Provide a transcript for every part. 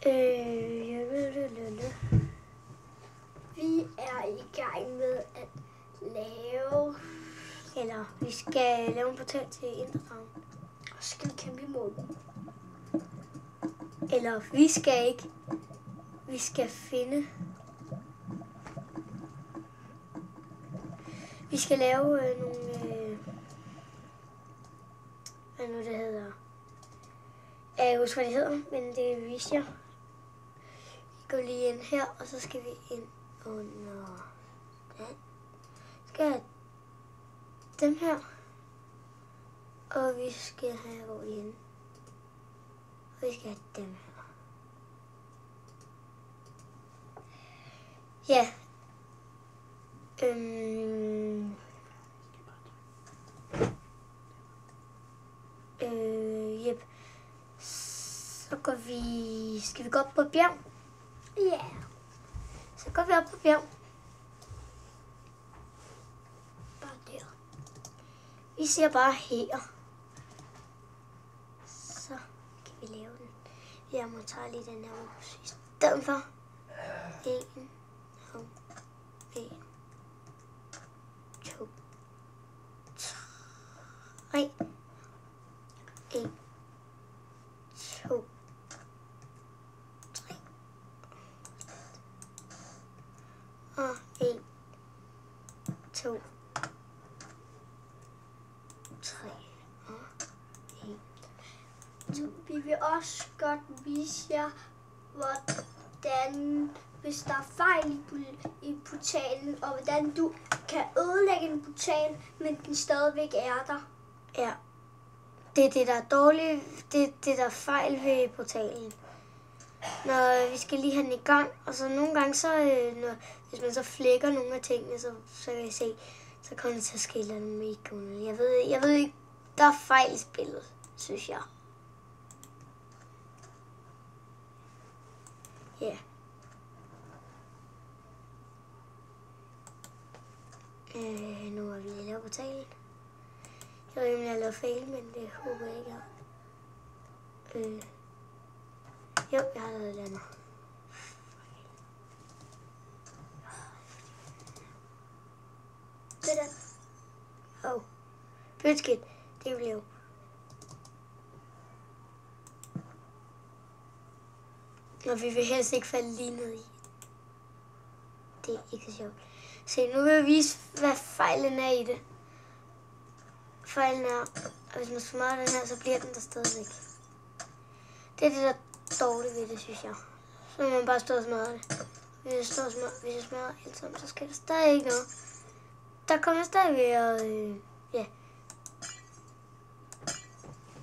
Vi er i gang med at lave... Eller vi skal lave en portal til Indredragen. Og så skal vi kæmpe imod den. Eller vi skal ikke. Vi skal finde... Vi skal lave nogle... hvad nu det hedder? Jeg husker, hvad det hedder, men det viser jeg. Vi går lige ind her, og så skal vi ind under... Den. Skal have dem her. Og vi skal have, hvor vi er henne. Og vi skal have dem her. Ja. Yep. Så går vi... Skal vi gå op på et bjerg? Ja. Yeah. Så går vi op på bjerg. Bare der. Vi ser bare her. Så kan vi lave den. Jeg må tage lige den her mus i stedet for. 1, 2, 1, 2, 3. 1, 2, 3. Og 1, 2, 3. Og 1, 2. Vi vil også godt vise jer, hvordan, hvis der er fejl i portalen, og hvordan du kan ødelægge en portal, men den stadigvæk er der. Ja. Det er det, der er dårligt. Det er det, der er fejl ved portalen. Når vi skal lige have den i gang, og så nogle gange, så, hvis man så flækker nogle af tingene, så kan I se, så kommer det til at ske noget mega underligt. Jeg ved ikke, der er fejl i spillet, synes jeg. Ja. Nu har vi lige lavet portalen. Jeg ved ikke, om jeg har lavet fejl, men det håber jeg ikke, jo, jeg har lavet et andet. Det der. Pytskidt. Det blev. Og vi vil helst ikke falde lige ned i. Det er ikke så sjovt. Se, nu vil jeg vise, hvad fejlen er i det. Fejlen er, at hvis man smadrer den her, så bliver den der stadigvæk. Det er det, der er dårligt ved det, synes jeg. Så må man bare stå og smadre det. Hvis jeg smadrer alt sammen, så skal der stadig ikke noget. Der kommer stadig ved at... ja.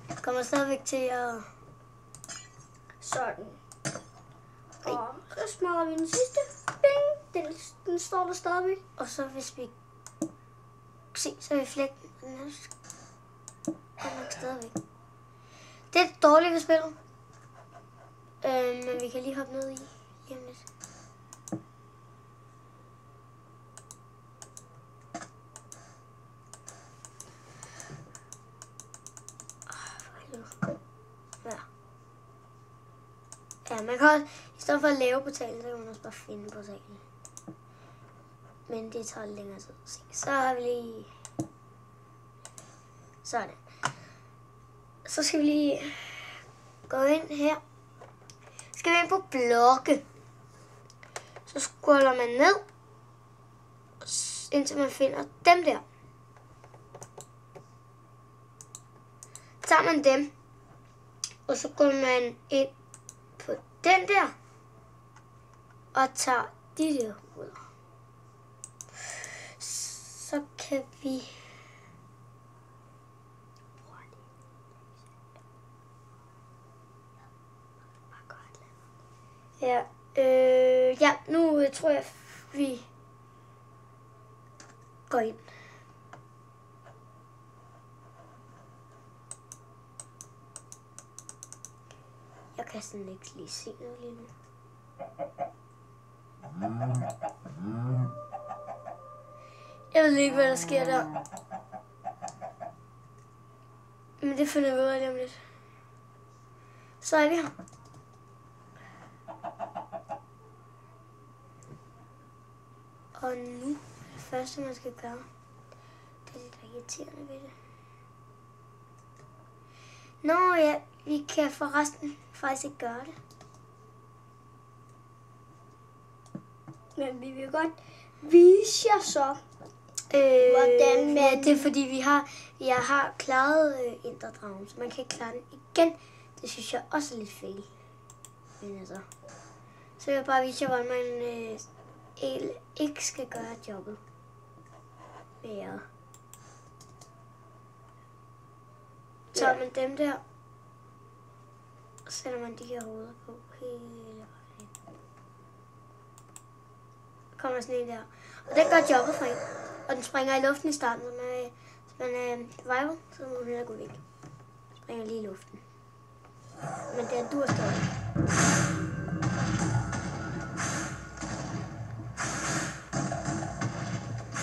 Der kommer stadigvæk til at... Sådan. Og så smadrer vi den sidste. Bing! Den står der stadigvæk. Og så hvis vi... Se, så vil vi flække den her. Kommer stadigvæk. Det er dårligt ved spillet. Men vi kan lige hoppe ned i lige om lidt. Ja, man kan også, i stedet for at lave portalen, så kan man også bare finde portalen. Men det tager lidt længere tid. Se, så har vi lige... Sådan. Så skal vi lige gå ind her. Skal vi ind på blokke. Så scroller man ned, indtil man finder dem der. Tager man dem, og så går man ind på den der, og tager de der hoveder. Så kan vi... Ja, ja, nu tror jeg, vi går ind. Jeg kan sådan ikke lige se noget lige nu. Jeg ved ikke, hvad der sker der. Men det finder vi ud af lige om lidt. Så er vi her. Og nu det første, man skal gøre, det er lidt irriterende ved det. Nå ja, vi kan forresten faktisk ikke gøre det. Men vi vil godt vise jer så, hvordan man... Ja, det er fordi, jeg har klaret Enderdragen, så man kan ikke klare den igen. Det synes jeg også er lidt fail. Men altså... Så vil jeg bare vise jer, hvordan man ikke skal gøre jobbet mere. Så tager man dem der, og sætter man de her hoveder på hele vejen. Der kommer sådan en der. Og den gør jobbet for en. Og den springer i luften i starten, så man er survival, så må man hellere gå væk. Springer lige i luften. Men det er dur stadig.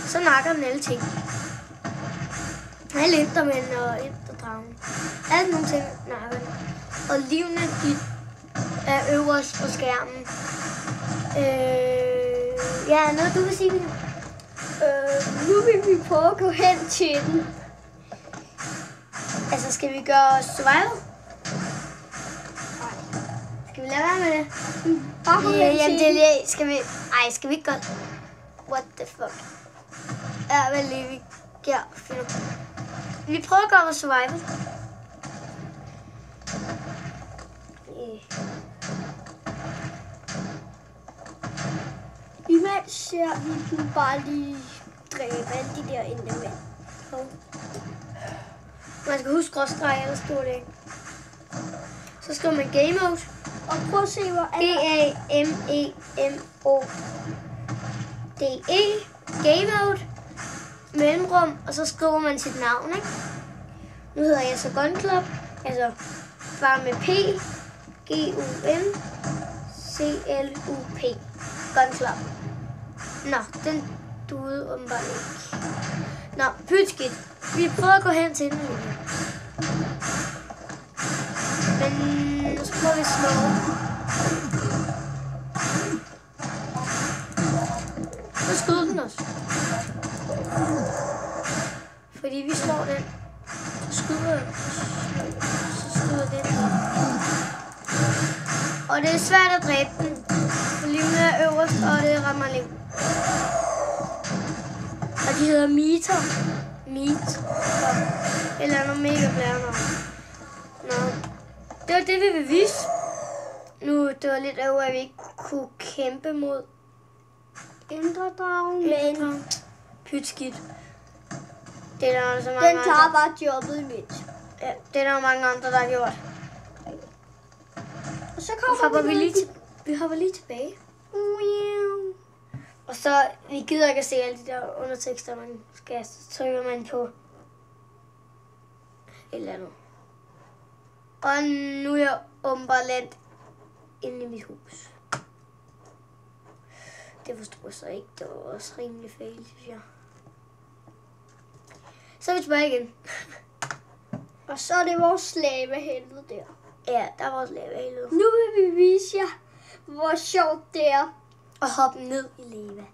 Så nakker den alle ting. Alle endermænd og enderdragen. Alle nogle ting nakker den. Og livene, de er øverst på skærmen. Ja, noget du vil sige, William? Nu vil vi prøve at gå hen til den. Altså, skal vi gøre survival? Skal vi lade være med det? Bare gå hen Jamen, til den. det skal vi... Ej, skal vi ikke godt... What the fuck? Ja, vel lige, vi... Ja, finder. Vi prøver at gøre survival. Imens ser vi den bare lige dræbe alle de der endermænd. Man skal huske skråstreg, ellers står det ikke. Så skriver man game mode. Og prøv at se, hvor Gamemode. Game mode. Mellemrum. Og så skriver man sit navn, ikke? Nu hedder jeg så Gun Club. Altså bare med P. G-U-N-C-L-U-P. Gun Club. Nå, den duede åbenbart ikke. Nå, pytskidt. Vi prøver at gå hen til den. Men så prøver vi at slå. Så skyder den os. Fordi vi slår den. Så skyder den. Og det er svært at dræbe den. For livene er øverst, og det rammer liv. Og de hedder Meter. Eller noget mega blærende. Nå. Det var det, vi vil vise. Nu, det var lidt over, at vi ikke kunne kæmpe mod enderdragen, men pytskidt. Det er der altså mange den tager bare jobbet midt. Ja, det er der mange andre, der har gjort. Og så kommer vi hopper lige tilbage. Og så, vi gider ikke at se alle de der undertekster, man skal. Så trykker man på et eller andet. Og nu er jeg åbenbart landet inde i mit hus. Det forstår jeg så ikke. Det var også rimelig fail, synes jeg. Så er vi tilbage igen. Og så er det vores slavehelvede der. Ja, der er vores slavehelvede. Nu vil vi vise jer, hvor sjovt det er at hoppe ned i lava.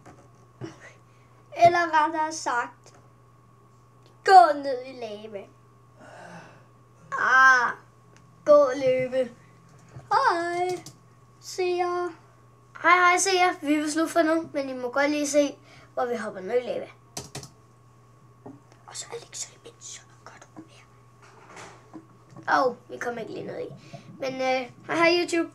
Eller rettere sagt, gå ned i lava. Gå og løbe. Hej, seere. Hej, seere. Vi vil slutte for nu, men I må godt lige se, hvor vi hopper ned i lava. Og så er det ikke så imens, så godt ud her. Vi kommer ikke lige ned i. Men hej YouTube.